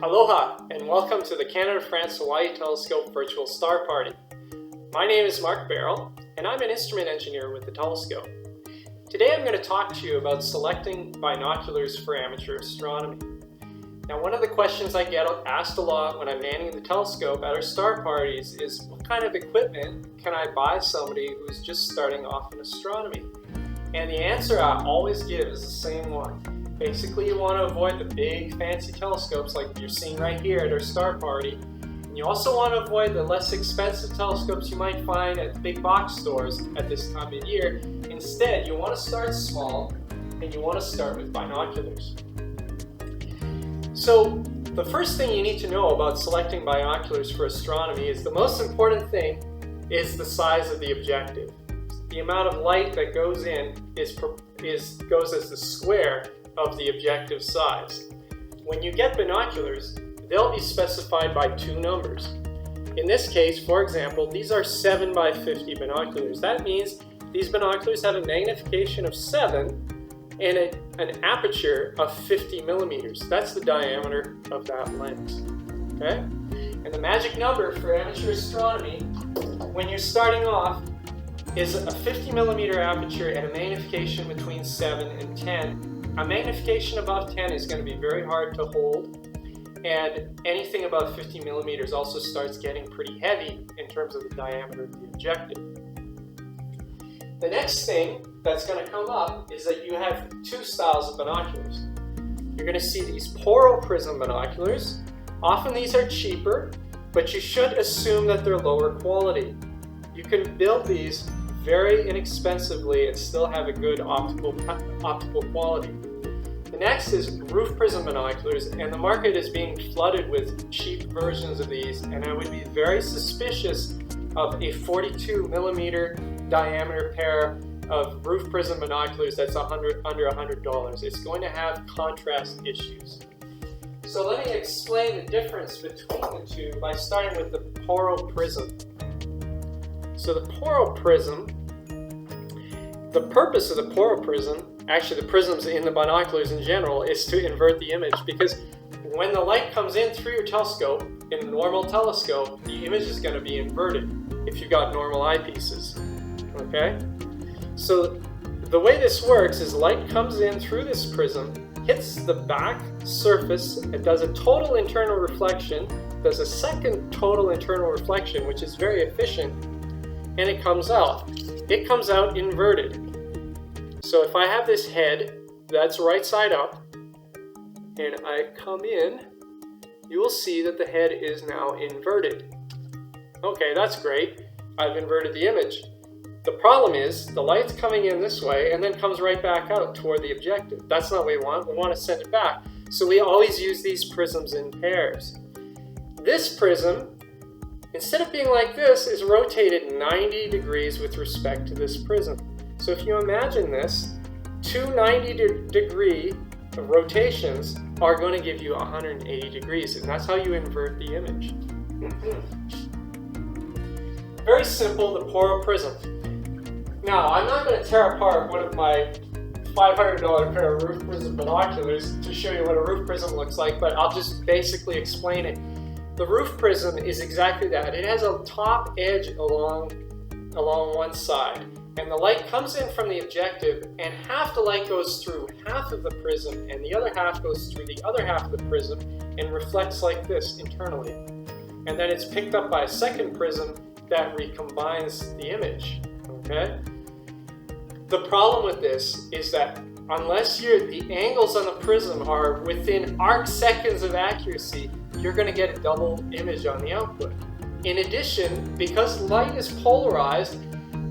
Aloha, and welcome to the Canada-France-Hawaii Telescope Virtual Star Party. My name is Marc, and I'm an instrument engineer with the telescope. Today I'm going to talk to you about selecting binoculars for amateur astronomy. Now, one of the questions I get asked a lot when I'm manning the telescope at our star parties is, what kind of equipment can I buy somebody who's just starting off in astronomy? And the answer I always give is the same one. Basically, you want to avoid the big fancy telescopes like you're seeing right here at our star party. And you also want to avoid the less expensive telescopes you might find at big box stores at this time of year. Instead, you want to start small, and you want to start with binoculars. So, the first thing you need to know about selecting binoculars for astronomy is the most important thing is the size of the objective. The amount of light that goes in goes as the square of the objective size. When you get binoculars, they'll be specified by two numbers. In this case, for example, these are 7 by 50 binoculars. That means these binoculars have a magnification of 7 and an aperture of 50 millimeters. That's the diameter of that lens. Okay? And the magic number for amateur astronomy, when you're starting off, is a 50 millimeter aperture and a magnification between 7 and 10. A magnification above 10 is going to be very hard to hold, and anything above 50 millimeters also starts getting pretty heavy in terms of the diameter of the objective. The next thing that's going to come up is that you have two styles of binoculars. You're going to see these prism binoculars. Often these are cheaper, but you should assume that they're lower quality. You can build these very inexpensively and still have a good optical quality. The next is roof prism binoculars, and the market is being flooded with cheap versions of these, and I would be very suspicious of a 42 millimeter diameter pair of roof prism binoculars that's under $100. It's going to have contrast issues. So let me explain the difference between the two by starting with the prism. So the prism, the purpose of the prism, actually the prisms in the binoculars in general, is to invert the image, because when the light comes in through your telescope, in a normal telescope, the image is going to be inverted if you've got normal eyepieces. Okay? So the way this works is light comes in through this prism, hits the back surface, it does a total internal reflection, does a second total internal reflection, which is very efficient, and it comes out. It comes out inverted. So if I have this head that's right side up, and I come in, you will see that the head is now inverted. Okay, that's great. I've inverted the image. The problem is the light's coming in this way and then comes right back out toward the objective. That's not what we want. We want to send it back. So we always use these prisms in pairs. This prism, instead of being like this, is rotated 90 degrees with respect to this prism. So if you imagine this, two 90-degree rotations are going to give you 180 degrees, and that's how you invert the image. Very simple, the prism. Now, I'm not going to tear apart one of my $500 pair of roof prism binoculars to show you what a roof prism looks like, but I'll just basically explain it. The roof prism is exactly that. It has a top edge along one side, and the light comes in from the objective, and half the light goes through half of the prism, and the other half goes through the other half of the prism and reflects like this internally. And then it's picked up by a second prism that recombines the image. Okay? The problem with this is that unless the angles on the prism are within arc seconds of accuracy, you're going to get a double image on the output. In addition, because light is polarized,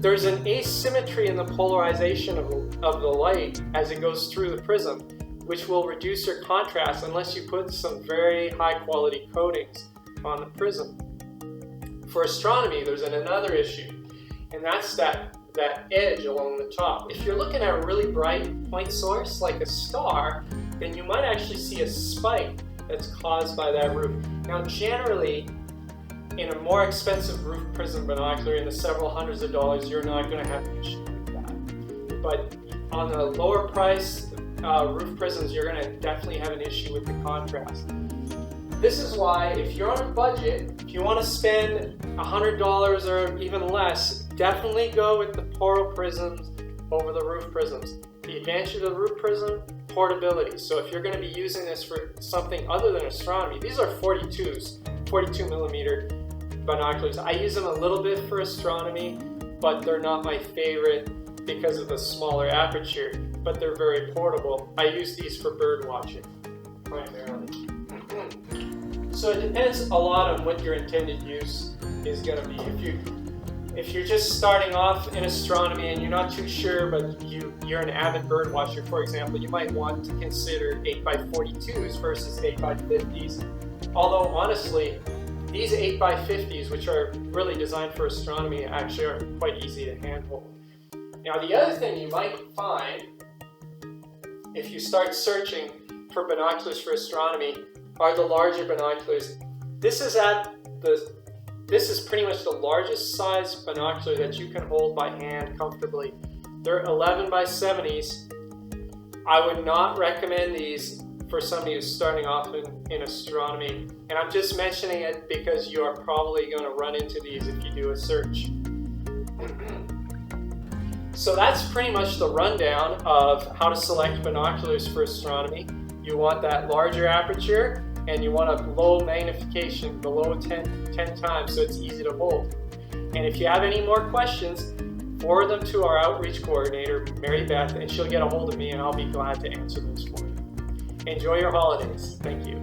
there's an asymmetry in the polarization of the light as it goes through the prism, which will reduce your contrast unless you put some very high quality coatings on the prism. For astronomy, there's another issue, and that's that edge along the top. If you're looking at a really bright point source like a star, then you might actually see a spike that's caused by that roof. Now, generally, in a more expensive roof prism binocular in the several hundreds of dollars, you're not going to have an issue with that. But on the lower price roof prisms, you're going to definitely have an issue with the contrast. this is why, if you're on a budget, if you want to spend $100 or even less, definitely go with the Poro prisms over the roof prisms. The advantage of the roof prism, portability. So if you're going to be using this for something other than astronomy, these are 42 millimeter binoculars. I use them a little bit for astronomy, but they're not my favorite because of the smaller aperture, but they're very portable. I use these for bird watching primarily. So it depends a lot on what your intended use is going to be. If you're just starting off in astronomy and you're not too sure, but you're an avid bird watcher, for example, you might want to consider 8x42s versus 8x50s. Although honestly, these 8x50s, which are really designed for astronomy, actually are quite easy to handhold. Now the other thing you might find, if you start searching for binoculars for astronomy, are the larger binoculars. This is pretty much the largest size binocular that you can hold by hand comfortably. They're 11x70s. I would not recommend these for somebody who's starting off in astronomy. And I'm just mentioning it because you are probably going to run into these if you do a search. So that's pretty much the rundown of how to select binoculars for astronomy. You want that larger aperture, and you want a low magnification, below 10 times, so it's easy to hold. And if you have any more questions, forward them to our outreach coordinator, Mary Beth, and she'll get a hold of me and I'll be glad to answer those for you. Enjoy your holidays. Thank you.